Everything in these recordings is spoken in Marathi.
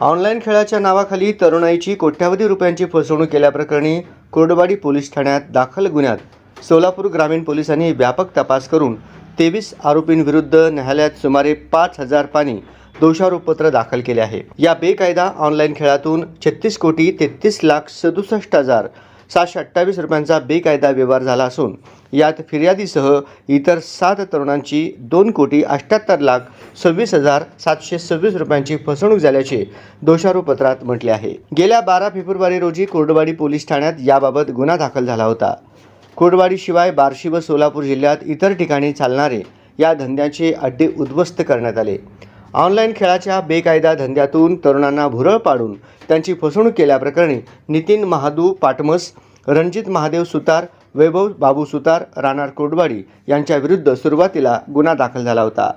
ऑनलाईन खेळाच्या नावाखाली तरुणाईची कोट्यावधी रुपयांची फसवणूक केल्याप्रकरणी कोर्डवाडी पोलीस ठाण्यात दाखल गुन्ह्यात सोलापूर ग्रामीण पोलिसांनी व्यापक तपास करून 23 आरोपींविरुद्ध न्यायालयात सुमारे 5,000 पानी दोषारोपपत्र दाखल केले आहे। या बेकायदा ऑनलाईन खेळातून 36,33,37,728 रुपयांचा बेकायदा व्यवहार झाला असून यात फिर्यादीसह इतर 7 तरुणांची 2,78,26,726 रुपयांची फसवणूक झाल्याचे दोषारोपपत्रात म्हटले आहे। गेल्या 12 फेब्रुवारी रोजी कोर्डवाडी पोलीस ठाण्यात याबाबत गुन्हा दाखल झाला होता। कोर्डवाडीशिवाय बार्शी व सोलापूर जिल्ह्यात इतर ठिकाणी चालणारे या धंद्याचे अड्डे उद्ध्वस्त करण्यात आले। ऑनलाईन खेळाच्या बेकायदा धंद्यातून तरुणांना भुरळ पाडून त्यांची फसवणूक केल्याप्रकरणी नितीन महादू पाटमस, रणजित महादेव सुतार, वैभव बाबू सुतार, राहणार कोर्डवाडी यांच्या विरुद्ध सुरुवातीला गुन्हा दाखल झाला होता।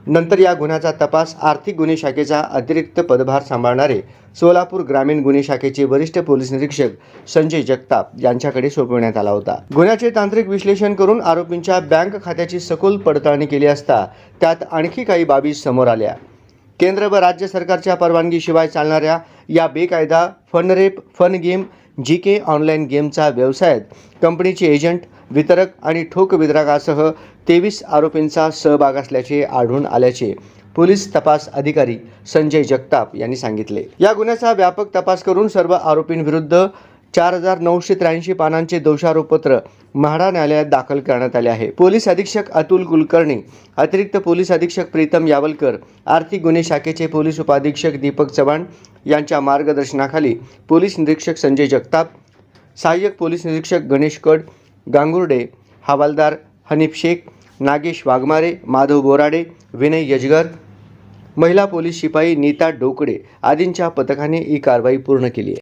नंतर या गुन्ह्याचा तपास आर्थिक गुन्हे शाखेचा अतिरिक्त पदभार सांभाळणारे सोलापूर ग्रामीण गुन्हे शाखेचे वरिष्ठ पोलीस निरीक्षक संजय जगताप यांच्याकडे सोपवण्यात आला होता। गुन्ह्याचे तांत्रिक विश्लेषण करून आरोपींच्या बँक खात्याची सखोल पडताळणी केली असता त्यात आणखी काही बाबी समोर आल्या। केंद्र व राज्य सरकारच्या परवानगीशिवाय चालणाऱ्या या बेकायदा फनरेप, फन गेम, जीके ऑनलाईन गेमचा व्यवसायात कंपनीचे एजंट, वितरक आणि ठोक वितरकासह 23 आरोपींचा सहभाग असल्याचे आढळून आल्याचे पोलीस तपास अधिकारी संजय जगताप यांनी सांगितले। या गुन्ह्याचा व्यापक तपास करून सर्व आरोपींविरुद्ध 4,983 पानांचे दोषारोपपत्र म्हाडा न्यायालयात दाखल करण्यात आले आहे। पोलीस अधीक्षक अतुल कुलकर्णी, अतिरिक्त पोलीस अधीक्षक प्रीतम यावलकर, आर्थिक गुन्हे शाखेचे पोलीस उपाधीक्षक दीपक चव्हाण यांच्या मार्गदर्शनाखाली पोलीस निरीक्षक संजय जगताप, सहाय्यक पोलीस निरीक्षक गणेश कड, गांगुर्डे, हवालदार हनीफ शेख, नागेश वाघमारे, माधव बोराडे, विनय यजगर, महिला पोलीस शिपाई नीता डोकडे आदींच्या पथकाने ही कारवाई पूर्ण केली आहे।